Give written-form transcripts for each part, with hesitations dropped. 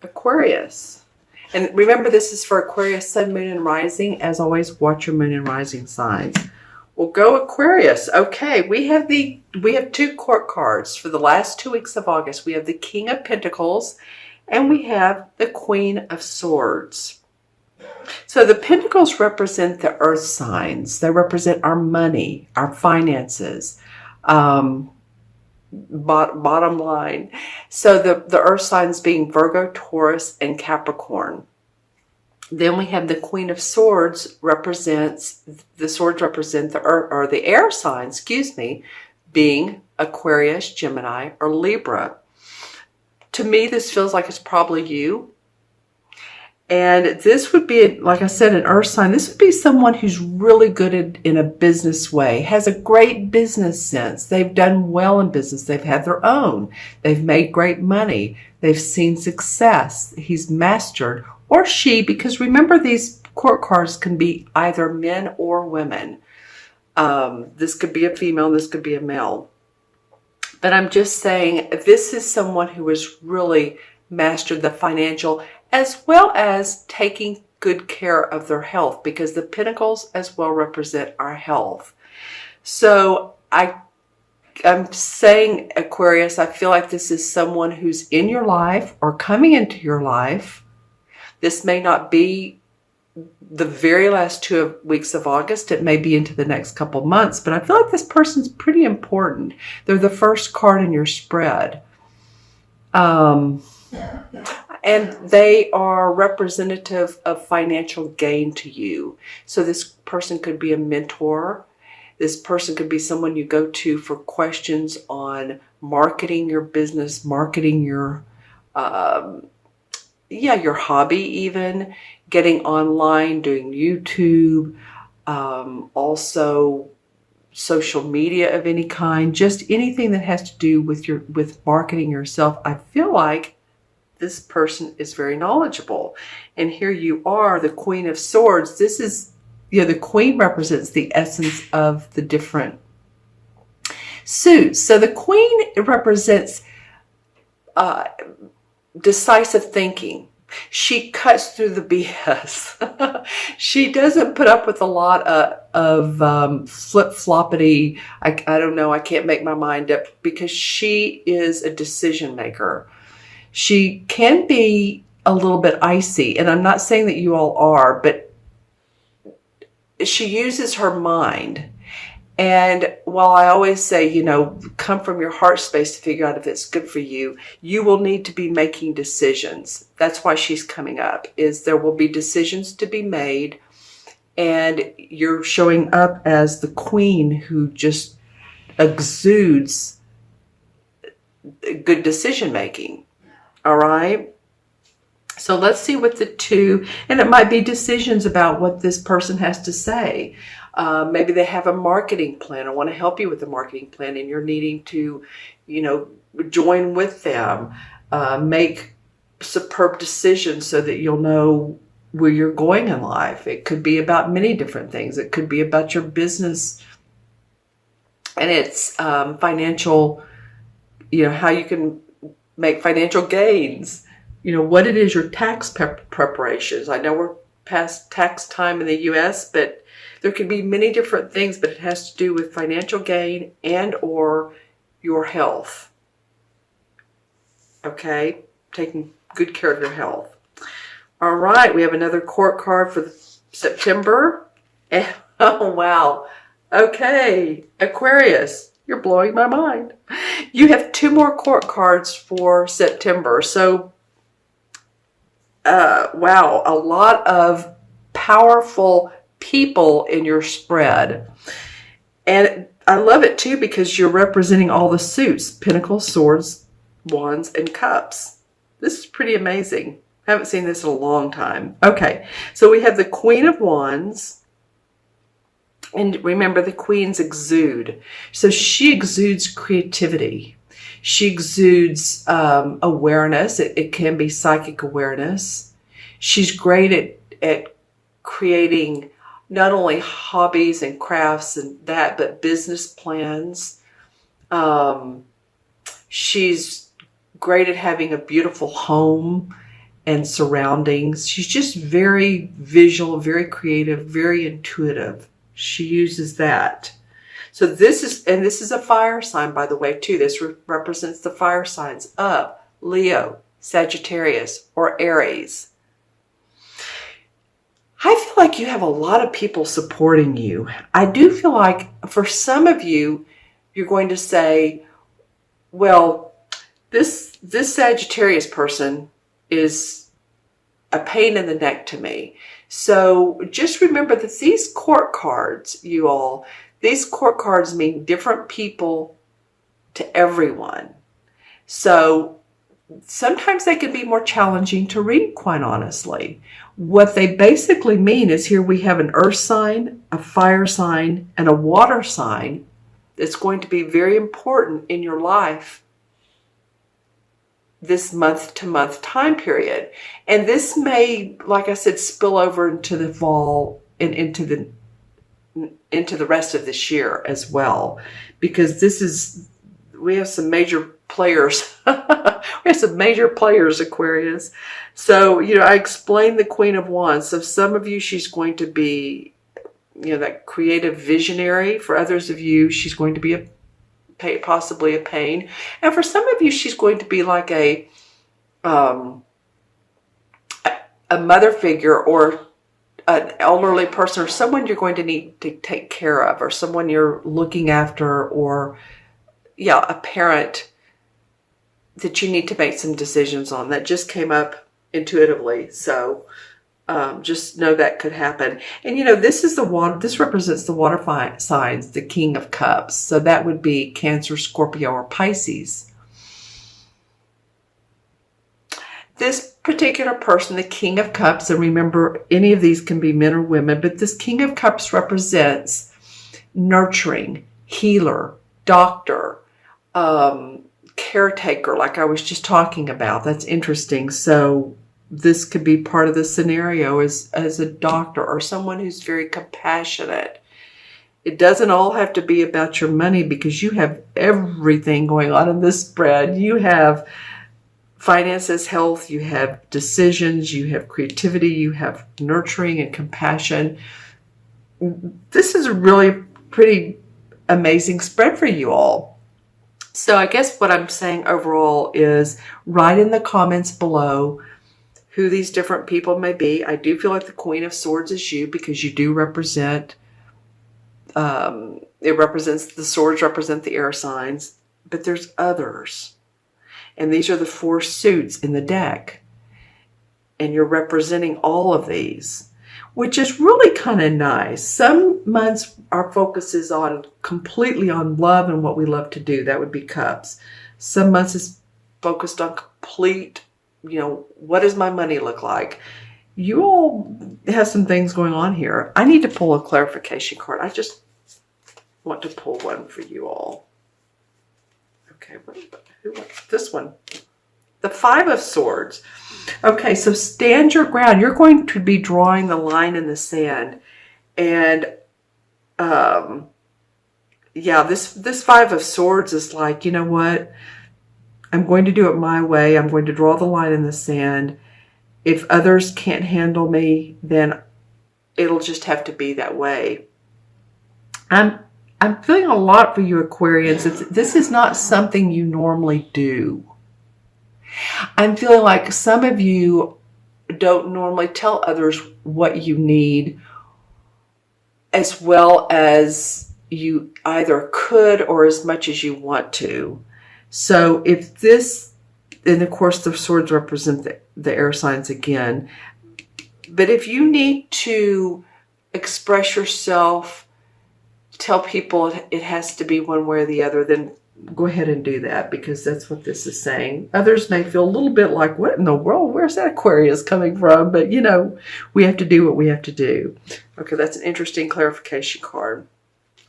Aquarius. And remember, this is for Aquarius, Sun, Moon, and Rising. As always, watch your Moon and Rising signs. Well, go Aquarius. Okay, we have two court cards for the last 2 weeks of August. We have the King of Pentacles and we have the Queen of Swords. So the Pentacles represent the earth signs. They represent our money, our finances, bottom line. So the earth signs being Virgo, Taurus, and Capricorn. Then we have the Queen of Swords the swords represent the earth, or the air signs, excuse me, being Aquarius, Gemini, or Libra. To me, this feels like it's probably you. And this would be, like I said, an earth sign. This would be someone who's really good in a business way, has a great business sense. They've done well in business. They've had their own. They've made great money. They've seen success. He's mastered, or she, because remember, these court cards can be either men or women. This could be a female, this could be a male. But I'm just saying, this is someone who has really mastered the financial, as well as taking good care of their health, because the Pentacles as well represent our health. So I'm saying, Aquarius, I feel like this is someone who's in your life or coming into your life. This may not be the very last 2 weeks of August. It may be into the next couple months, but I feel like this person's pretty important. They're the first card in your spread. And they are representative of financial gain to you. So this person could be a mentor. This person could be someone you go to for questions on marketing your business, marketing your hobby, even getting online, doing YouTube, also social media of any kind, just anything that has to do with marketing yourself. I feel like this person is very knowledgeable. And here you are, the Queen of Swords. This is, the Queen represents the essence of the different suits. So the Queen represents decisive thinking. She cuts through the BS. She doesn't put up with a lot of flip-floppity, I don't know, I can't make my mind up, because she is a decision maker. She can be a little bit icy, and I'm not saying that you all are, but she uses her mind. And while I always say, come from your heart space to figure out if it's good for you, you will need to be making decisions. That's why she's coming up, is there will be decisions to be made, and you're showing up as the queen who just exudes good decision making. All right. So let's see what the two, and it might be decisions about what this person has to say. Maybe they have a marketing plan or want to help you with the marketing plan, and you're needing to, join with them, make superb decisions so that you'll know where you're going in life. It could be about many different things. It could be about your business and its financial, how you can make financial gains, what it is, your tax preparations. I know we're past tax time in the U.S., but there could be many different things, but it has to do with financial gain and or your health. Okay? Taking good care of your health. All right, we have another court card for September. Oh, wow. Okay, Aquarius, you're blowing my mind. You have 2 more court cards for September. So, wow, a lot of powerful people in your spread. And I love it too, because you're representing all the suits: Pentacles, Swords, Wands, and Cups. This is pretty amazing. I haven't seen this in a long time. Okay, so we have the Queen of Wands. And remember, the queens exude. So she exudes creativity. She exudes awareness. It can be psychic awareness. She's great at creating not only hobbies and crafts and that, but business plans. She's great at having a beautiful home and surroundings. She's just very visual, very creative, very intuitive. She uses that. So this is a fire sign, by the way, too. This represents the fire signs of Leo, Sagittarius, or Aries. I feel like you have a lot of people supporting you. I do feel like for some of you, you're going to say, well, this Sagittarius person is a pain in the neck to me. So just remember that these court cards, you all, these court cards mean different people to everyone. So sometimes they can be more challenging to read, quite honestly. What they basically mean is here we have an earth sign, a fire sign, and a water sign that's going to be very important in your life this month-to-month time period. And this may, like I said, spill over into the fall and into the rest of this year as well, because we have some major players. We have some major players, Aquarius. So, I explained the Queen of Wands. So some of you, she's going to be, that creative visionary. For others of you, she's going to be possibly a pain. And for some of you, she's going to be like a mother figure, or an elderly person, or someone you're going to need to take care of, or someone you're looking after, or a parent that you need to make some decisions on. That just came up intuitively. So just know that could happen. And this is the water. This represents the water signs, the King of Cups. So that would be Cancer, Scorpio, or Pisces. This particular person, the King of Cups, and remember, any of these can be men or women, but this King of Cups represents nurturing, healer, doctor, caretaker, like I was just talking about. That's interesting. So this could be part of the scenario as a doctor or someone who's very compassionate. It doesn't all have to be about your money, because you have everything going on in this spread. You have finances, health, you have decisions, you have creativity, you have nurturing and compassion. This is a really pretty amazing spread for you all. So I guess what I'm saying overall is, write in the comments below who these different people may be. I do feel like the Queen of Swords is you, because you do represent, the swords represent the air signs, but there's others. And these are the 4 suits in the deck. And you're representing all of these, which is really kind of nice. Some months our focus is completely on love and what we love to do. That would be Cups. Some months is focused on complete, what does my money look like? You all have some things going on here. I need to pull a clarification card. I just want to pull one for you all. Okay, who wants this one? The 5 of Swords. Okay, so stand your ground. You're going to be drawing the line in the sand. And, this 5 of Swords is like, you know what? I'm going to do it my way. I'm going to draw the line in the sand. If others can't handle me, then it'll just have to be that way. I'm feeling a lot for you, Aquarians. This is not something you normally do. I'm feeling like some of you don't normally tell others what you need as well as you either could or as much as you want to. So if this, and of course the swords represent the air signs again, but if you need to express yourself, tell people it has to be one way or the other, then go ahead and do that, because that's what this is saying. Others may feel a little bit like, what in the world? Where's that Aquarius coming from? But, we have to do what we have to do. Okay, that's an interesting clarification card.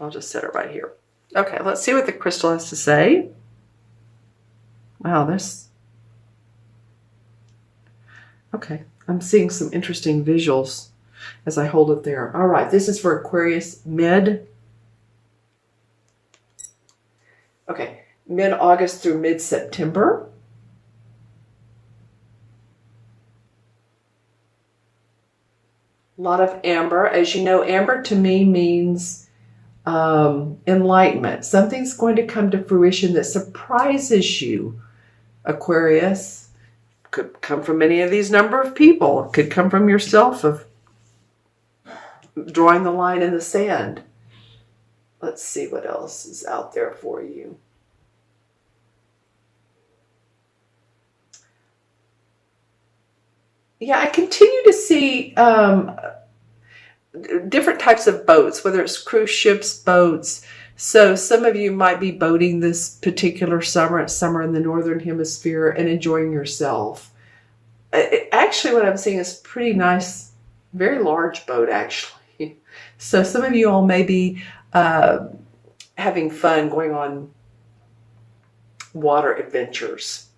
I'll just set it right here. Okay, let's see what the crystal has to say. Wow, okay, I'm seeing some interesting visuals as I hold it there. All right, this is for Aquarius mid-August through mid-September. A lot of amber. As you know, amber to me means enlightenment. Something's going to come to fruition that surprises you, Aquarius. Could come from any of these number of people. It could come from yourself of drawing the line in the sand. Let's see what else is out there for you. Yeah, I continue to see different types of boats, whether it's cruise ships, boats. So some of you might be boating this particular summer. It's summer in the Northern Hemisphere and enjoying yourself. Actually, what I'm seeing is pretty nice, very large boat, actually. So some of you all may be having fun going on water adventures.